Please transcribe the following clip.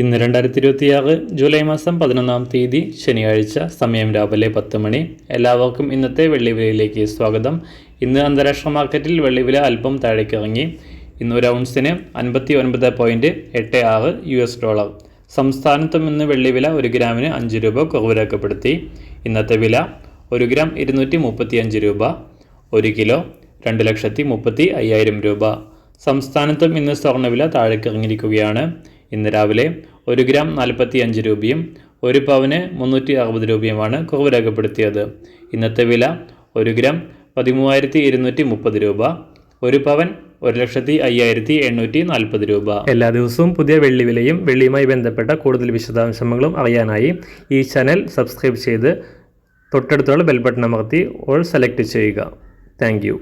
ഇന്ന് 2026 ജൂലൈ മാസം 11-ാം തീയതി ശനിയാഴ്ച. സമയം രാവിലെ 10 മണി. എല്ലാവർക്കും ഇന്നത്തെ വെള്ളിവിലയിലേക്ക് സ്വാഗതം. ഇന്ന് അന്താരാഷ്ട്ര മാർക്കറ്റിൽ വെള്ളിവില അല്പം താഴേക്കിറങ്ങി. ഇന്ന് ഒരു ഔൺസിന് 59.86 $. സംസ്ഥാനത്തും ഇന്ന് വെള്ളിവില 1 ഗ്രാമിന് 5 രൂപ കുറവ് രേഖപ്പെടുത്തി. ഇന്നത്തെ വില 1 ഗ്രാം 235 രൂപ, 1 കിലോ 2,35,000 രൂപ. സംസ്ഥാനത്തും ഇന്ന് സ്വർണ്ണവില താഴേക്കിറങ്ങിയിരിക്കുകയാണ്. ഇന്ന് രാവിലെ 1 ഗ്രാം 45 രൂപയും 1 പവന് 360 രൂപയുമാണ് കുറവ് രേഖപ്പെടുത്തിയത്. ഇന്നത്തെ വില 1 ഗ്രാം 13,230 രൂപ, 1 പവൻ 1,05,840 രൂപ. എല്ലാ ദിവസവും പുതിയ വെള്ളിവിലയും വെള്ളിയുമായി ബന്ധപ്പെട്ട കൂടുതൽ വിശദാംശങ്ങളും അറിയാനായി ഈ ചാനൽ സബ്സ്ക്രൈബ് ചെയ്ത് തൊട്ടടുത്തുള്ള ബെൽ ബട്ടൺ അമർത്തി ഓൾ സെലക്ട് ചെയ്യുക. Thank you.